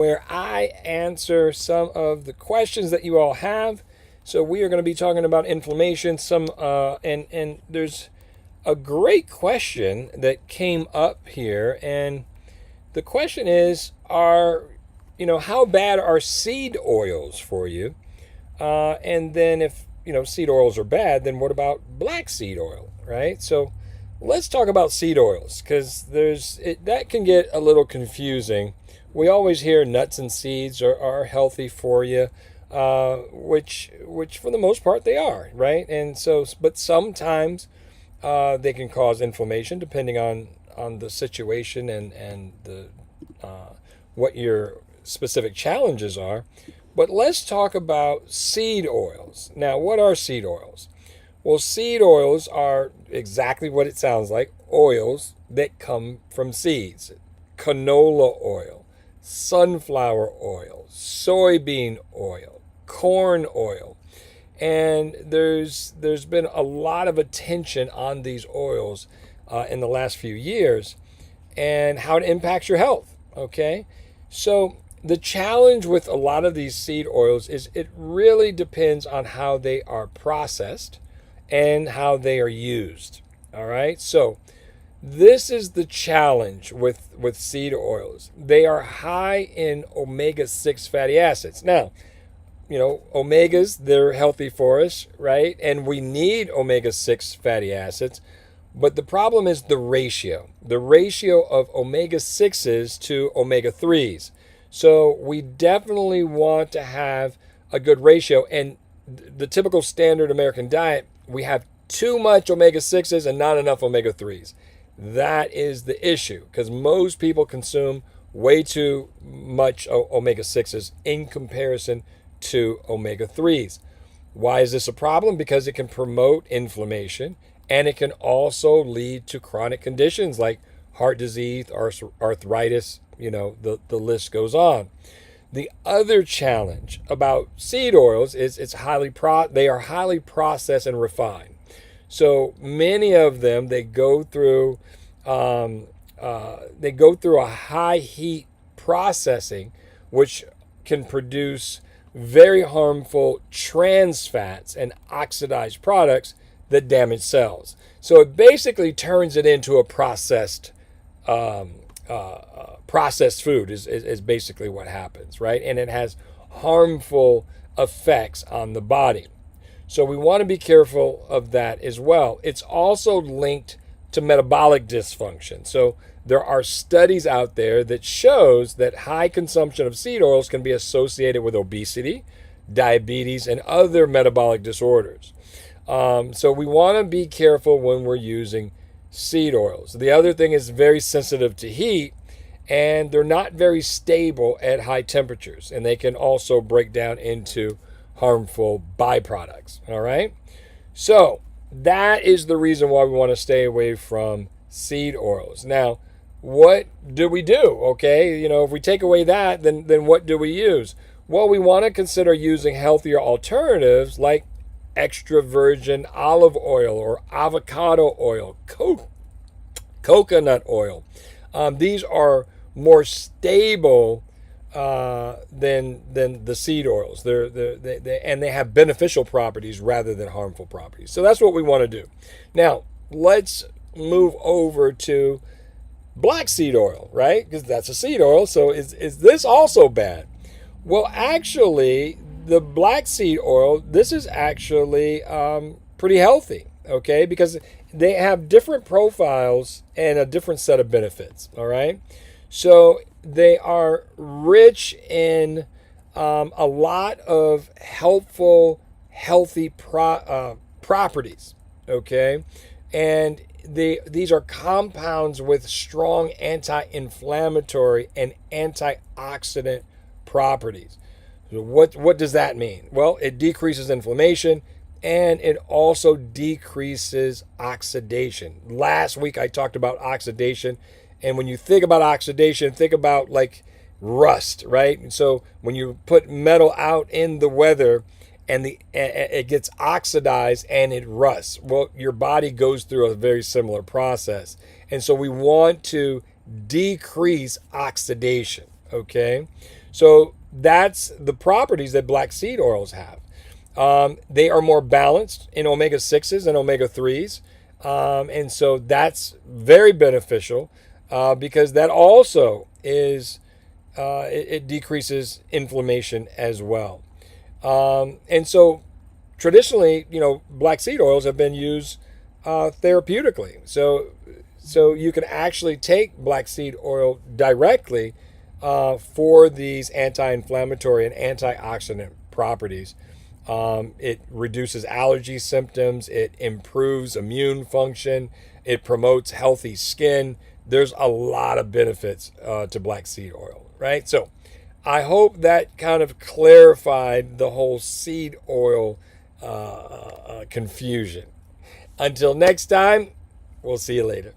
where I answer some of the questions that you all have. So we are going to be talking about inflammation. And there's a great question that came up here, and the question is, how bad are seed oils for you? And then if seed oils are bad, then what about black seed oil, right? So let's talk about seed oils because that can get a little confusing. We always hear nuts and seeds are healthy for you, which for the most part they are, right? And so, but sometimes they can cause inflammation depending on the situation and the what your specific challenges are. But let's talk about seed oils. Now, what are seed oils? Well, seed oils are exactly what it sounds like, oils that come from seeds. Canola oil, sunflower oil, soybean oil, corn oil. And there's been a lot of attention on these oils in the last few years and how it impacts your health, okay? So the challenge with a lot of these seed oils is it really depends on how they are processed and how they are used. All right. So this is the challenge with seed oils. They are high in omega-6 fatty acids. Now, omegas, they're healthy for us, right? And we need omega-6 fatty acids. But the problem is the ratio of omega-6s to omega-3s. So we definitely want to have a good ratio. And the typical standard American diet, we have too much omega-6s and not enough omega-3s. That is the issue because most people consume way too much omega-6s in comparison to omega-3s. Why is this a problem? Because it can promote inflammation and it can also lead to chronic conditions like heart disease, arthritis, the list goes on. The other challenge about seed oils is they are highly processed and refined. So many of them they go through a high heat processing, which can produce very harmful trans fats and oxidized products that damage cells. So it basically turns it into a processed food is basically what happens, right? And it has harmful effects on the body. So we want to be careful of that as well. It's also linked to metabolic dysfunction. So there are studies out there that shows that high consumption of seed oils can be associated with obesity, diabetes, and other metabolic disorders. So we want to be careful when we're using seed oils. The other thing is very sensitive to heat, and they're not very stable at high temperatures, and they can also break down into harmful byproducts. All right. So that is the reason why we want to stay away from seed oils. Now, what do we do? Okay, if we take away that, then what do we use? Well, we want to consider using healthier alternatives like extra virgin olive oil or avocado oil, coconut oil. These are more stable than the seed oils. They have beneficial properties rather than harmful properties. So that's what we want to do. Now let's move over to black seed oil, right? Because that's a seed oil. So is this also bad? Well, actually, the black seed oil, this is actually pretty healthy, okay? Because they have different profiles and a different set of benefits, all right? So they are rich in a lot of helpful, healthy properties, okay? And these are compounds with strong anti-inflammatory and antioxidant properties. So what does that mean? Well, it decreases inflammation and it also decreases oxidation. Last week I talked about oxidation, and when you think about oxidation, think about like rust, right? And so when you put metal out in the weather and it gets oxidized and it rusts, well, your body goes through a very similar process. And so we want to decrease oxidation, okay? So that's the properties that black seed oils have. They are more balanced in omega 6s and omega 3s. And so that's very beneficial because that also it decreases inflammation as well. And so traditionally, black seed oils have been used therapeutically. So you can actually take black seed oil directly for these anti-inflammatory and antioxidant properties. It reduces allergy symptoms. It improves immune function. It promotes healthy skin. There's a lot of benefits to black seed oil, right? So I hope that kind of clarified the whole seed oil confusion. Until next time, we'll see you later.